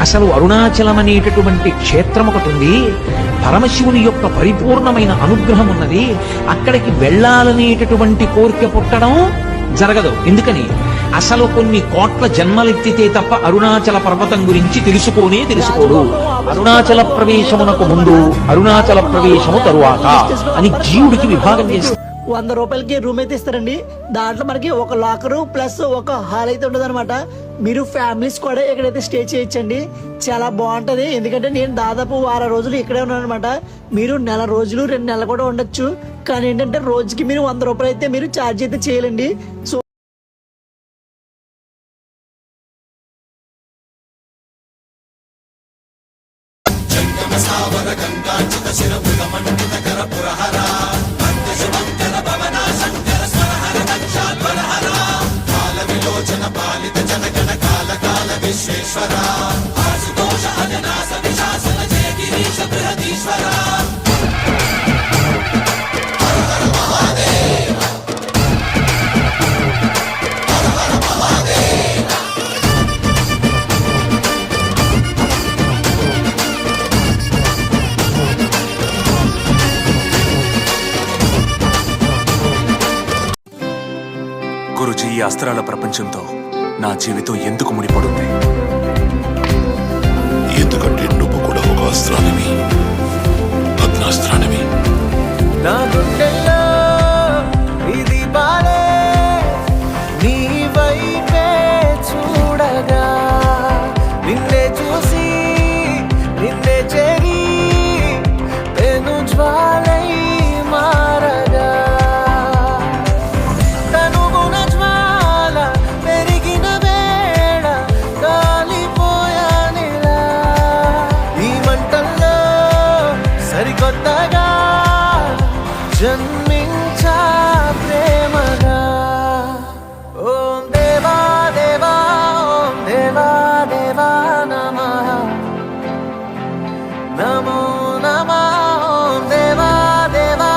అసలు అరుణాచలం అనేటటువంటి క్షేత్రం ఒకటి ఉంది. పరమశివుని యొక్క పరిపూర్ణమైన అనుగ్రహం ఉన్నది. అక్కడికి వెళ్ళాలనేటటువంటి కోరిక పుట్టడం జరగదు. ఎందుకని? అసలు కొన్ని కోట్ల జన్మలెత్తితే తప్ప అరుణాచల పర్వతం గురించి తెలుసుకోడు. అరుణాచల ప్రవేశమునకు ముందు, అరుణాచల ప్రవేశము తరువాత అని జీవుడికి విభాగం చేస్తారు. 100 రూపాయలకి రూమ్ అయితే ఇస్తారండి. దాంట్లో మనకి ఒక లాకరు ప్లస్ ఒక హాల్ అయితే ఉండదు అనమాట. మీరు ఫ్యామిలీస్ కూడా ఇక్కడైతే స్టే చేయొచ్చండి. చాలా బాగుంటది. ఎందుకంటే నేను దాదాపు 6 రోజులు ఇక్కడే ఉన్నాను అనమాట. మీరు నెల రోజులు 2 నెలలు కూడా ఉండొచ్చు. కానీ ఏంటంటే రోజుకి మీరు 100 రూపాయలు అయితే మీరు ఛార్జ్ అయితే చేయాలండి. సో గురుజీ, ఈ అస్త్రాల ప్రపంచంతో నా జీవితం ఎందుకు ముడిపడుంది? ఎందుకంటే నువ్వు కూడా ఒక అస్త్రానివి, అగ్నాస్త్రానివి. నా గుండెల్లో ఇది బాలే నీ వైపే చూడగా, నిన్నే చూసి నిన్నే చేరి పెను జ్వాలై మారగా, తనుగుణ జ్వాల పెరిగిన వేళ కాలిపోయానిలా. ఈ మంటల్లో సరికొత్తగా జన్మించా ప్రేమగా. ఓం దేవా దేవా, ఓం దేవా దేవా నమః, నమో నమః, ఓం దేవా దేవా.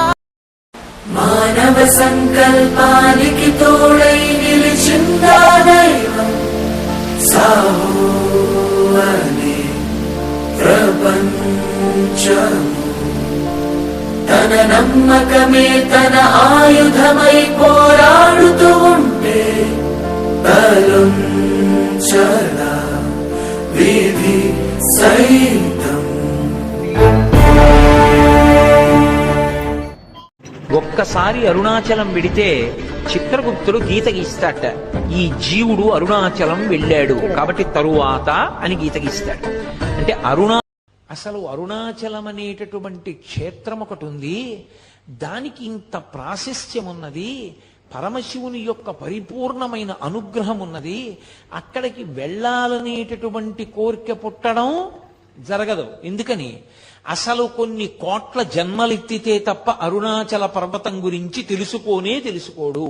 మానవ సంకల్పానికి తోడై నిలిచిందా దైవం, సాహో అనే ప్రపంచం. తన నమ్మకమే తన ఆయుధమై పోరాడుతూ ఉంటే తలుంచలా విధి సైతం. ఒక్కసారి అరుణాచలం వెడితే చిత్రగుప్తుడు గీత గీస్తాట. ఈ జీవుడు అరుణాచలం వెళ్ళాడు కాబట్టి తరువాత అని గీత గీస్తాడు. అంటే అసలు అరుణాచలం అనేటటువంటి క్షేత్రం ఒకటి ఉంది. దానికి ఇంత ప్రాశస్త్యం ఉన్నది. పరమశివుని యొక్క పరిపూర్ణమైన అనుగ్రహం ఉన్నది. అక్కడికి వెళ్ళాలనేటటువంటి కోరిక పుట్టడం జరగదు. ఎందుకని? అసలు కొన్ని కోట్ల జన్మలెత్తితే తప్ప అరుణాచల పర్వతం గురించి తెలుసుకోడు.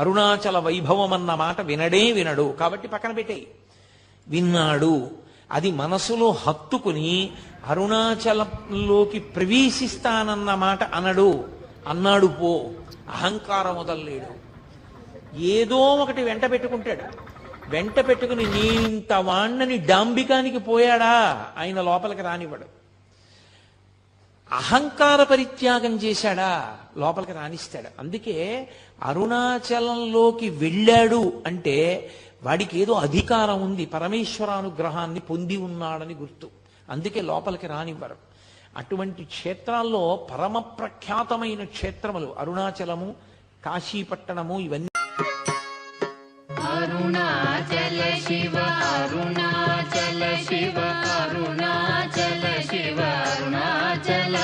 అరుణాచల వైభవం అన్న మాట వినడు. కాబట్టి పక్కన పెట్టేయి. విన్నాడు, అది మనసులో హత్తుకుని అరుణాచలంలోకి ప్రవేశిస్తానన్న మాట అన్నాడు పో. అహంకారం వదలలేడు. ఏదో ఒకటి వెంట పెట్టుకుంటాడు. వెంట పెట్టుకుని నీంత వాణ్ణని డాంబికానికి పోయాడా ఆయన లోపలికి రానివ్వడు. అహంకార పరిత్యాగం చేశాడా లోపలికి రానిస్తాడు. అందుకే అరుణాచలంలోకి వెళ్ళాడు అంటే వాడికి ఏదో అధికారం ఉంది, పరమేశ్వరానుగ్రహాన్ని పొంది ఉన్నాడని గుర్తు. అందుకే లోపలికి రానివ్వరు. అటువంటి క్షేత్రాల్లో పరమ ప్రఖ్యాతమైన క్షేత్రములు అరుణాచలము, కాశీపట్టణము ఇవన్నీ. అరుణాచల శివ అరుణాచల శివ అరుణాచల శివ అరుణాచల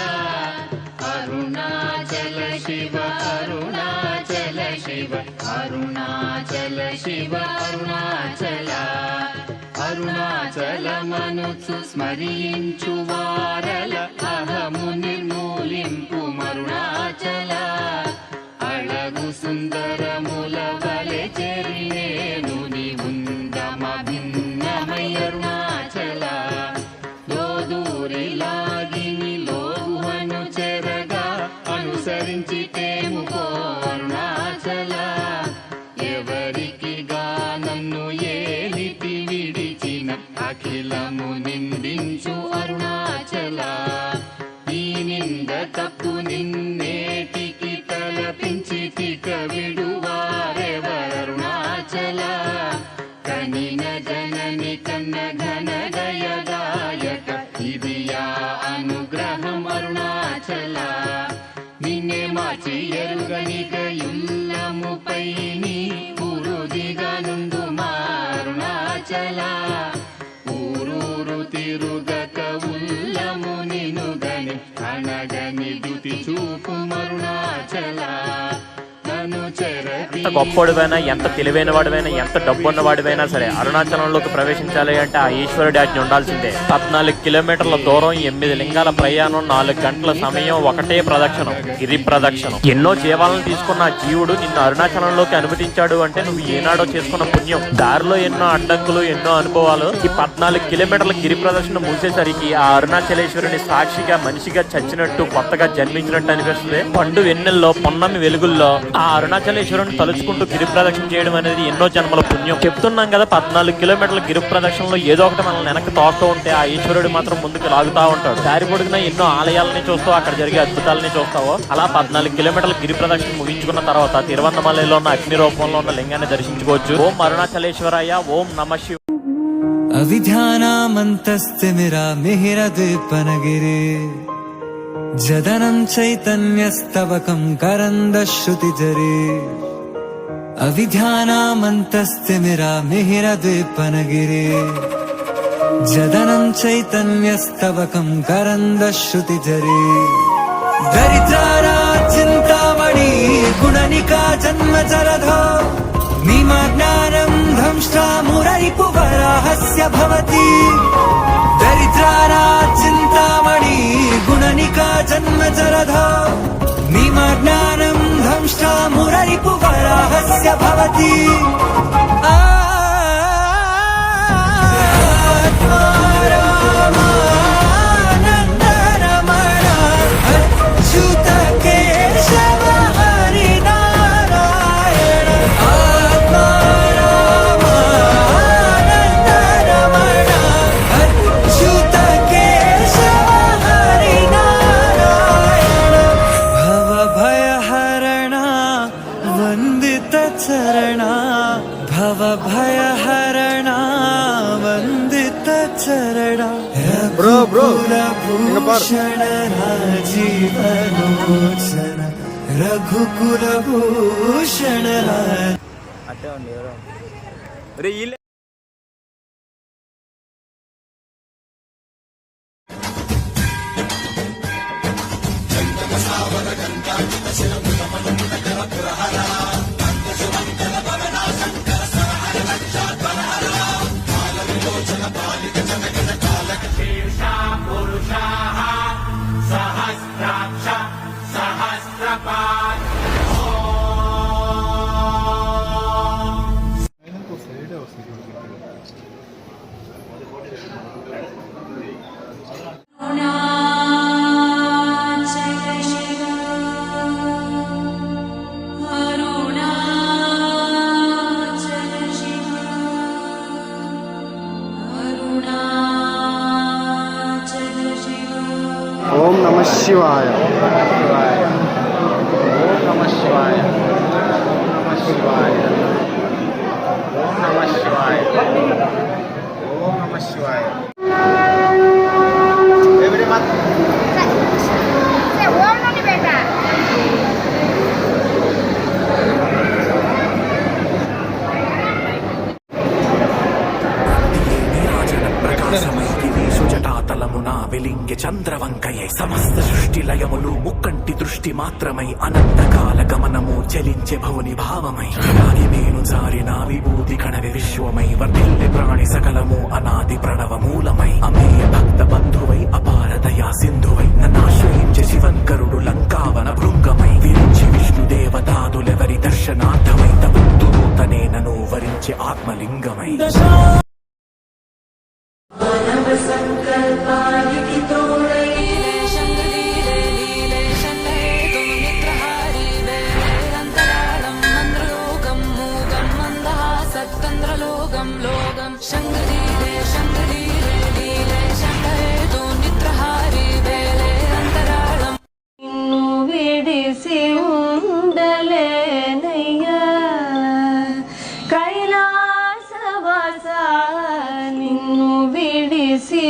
అరుణాచల శివ అరుణాచల శివ అరుణాచల శివ అరుణాచల అరుణాచలమనుచు స్మరించు వారల అహము నిర్మూలింపు మరుణాచల అళగు సుందరముల వలె చెరినేను నివుందమ భిన్నమై అరుణాచల లోదూరిలాగిని లోగుహను చెరగా అనుసరించి తేముకో అరుణాచల ఎవరికి గా నన్ను ఏలితి విడిచిన అఖిలము నిన్ను నిందించు అరుణాచల, ఈ నింద తప్పు నిన్నేటికి తలపించి తిక విడువారెవరుణాచల, కనిన జనని కన్న ఘన దయదాయక, ఇది యా అనుగ్రహం అరుణాచల, నిన్నే మార్చి ఎరుగనిక యుల్లముపై నీ పురుదిగా నుండు మారుణాచల, ఊరూరు తిరుగక ఉల్లము నినుగని అనగని దుతి చూపు మరుణాచల, నన్ను చెరపి ఎంత గొప్పవాడివైనా, ఎంత తెలివైన వాడివైనా, ఎంత డబ్బు ఉన్నవాడివైనా సరే అరుణాచలంలోకి ప్రవేశించాలి అంటే ఆ ఈశ్వరుడి ఆజ్ఞ ఉండాల్సిందే. 14 కిలోమీటర్ల దూరం, 8 లింగాల ప్రయాణం, 4 గంటల సమయం, ఒకటే ప్రదక్షిణం, గిరి ప్రదక్షిణం. ఎన్నో జీవాలను తీసుకున్న ఆ జీవుడు నిన్ను అరుణాచలంలోకి అనుమతించాడు అంటే నువ్వు ఏనాడో చేసుకున్న పుణ్యం. దారిలో ఎన్నో అడ్డంకులు, ఎన్నో అనుభవాలు. ఈ 14 కిలోమీటర్ల గిరి ప్రదక్షిణ మూసేసరికి ఆ అరుణాచలేశ్వరుని సాక్షిగా మనిషిగా చచ్చినట్టు, కొత్తగా జన్మించినట్టు అనిపిస్తుంది. పండు వెన్నెల్లో, పొన్నమి వెలుగుల్లో ఆ అరుణాచలేశ్వరుని తలుచుకుంటూ గిరి ప్రదక్షిణ చేయడం అనేది ఎన్నో జన్మల పుణ్యం. చెప్తున్నాం కదా, 14 కిలోమీటర్ల గిరి ప్రదక్షిణలో ఏదో ఒకటి మనల్ని వెనక్కి తోస్తూ ఉంటే ఆ ఈశ్వరుడు మాత్రం ముందుకు లాగుతూ ఉంటాడు. దారి పొడుగునా ఎన్నో ఆలయాలని చూస్తూ అక్కడ జరిగే అద్భుతాలని చూస్తావో. అలా 14 కిలోమీటర్ల గిరి ప్రదక్షిణ ముగించుకున్న తర్వాత తిరువన్నమలలో ఉన్న అగ్ని రూపంలో ఉన్న లింగాన్ని దర్శించుకోవచ్చు. ఓం అరుణాచలేశ్వరాయ, ఓం నమః శివాయ. अविध्यानामन्तस्तिमिरामिहिरद्वीपनगिरे जदनं चैतन्यस्तवकं करन्दश्रुतिजरे अविध्यानामन्तस्तिमिरामिहिरद्वीपनगिरे जदनं चैतन्यस्तवकं करन्दश्रुतिजरे दरिद्राराचिन्तामणि गुणनिका जन्मजरधो निमग्नानं धंष्ट्रा मुररिपुवराहस्य भवति दरिद्राराचिन्तामणि गुणनिका जन्मजरधो निमग्नानं धंष्ट्रा मुररिपुवराहस्य भवति आत्मारामानन्दरमण अच्युत केशव हरिनारायण आत्मारामानन्दरमण अच्युत केशव हरिनारायण भवभयहरणा वन्दितचरणा भवभयहरणा वन्दितचरणा रघुकुलभूषण राजीवलोचन रघुकुलभूषण ఓం నమః శివాయ. ఓం నమః శివాయ. నమః శివాయ. ఓం నమః శివాయ. ఓం నమః శివాయ. ఎవరి మత్ ఓం నుండి బేటా జటాతలమునా వెలింగి చంద్రవంకయై సమస్త సృష్టి లయములు ముక్కంటి దృష్టి మాత్రమై అనంతకాల గమనము చలించే భవుని భావమై రాగి నేను జారిన విభూతి కణవి విశ్వమై వర్ధిల్లె ప్రాణి సకలము అనాది ప్రణవ మూలమై అమేయ భక్త బంధువై అపార దయా సింధువై నన్నాశ్రయించే శివంకరుడు లంకావన భృంగమై విరించి విష్ణుదేవతాదులెవరి దర్శనార్థమై తవంతు నూతనేనను వరించే ఆత్మలింగమై లోకం శంకరీరే శంకరీరే విడిసి ఉండలేనయ్యా కైలాసవాస నిన్ను విడిసి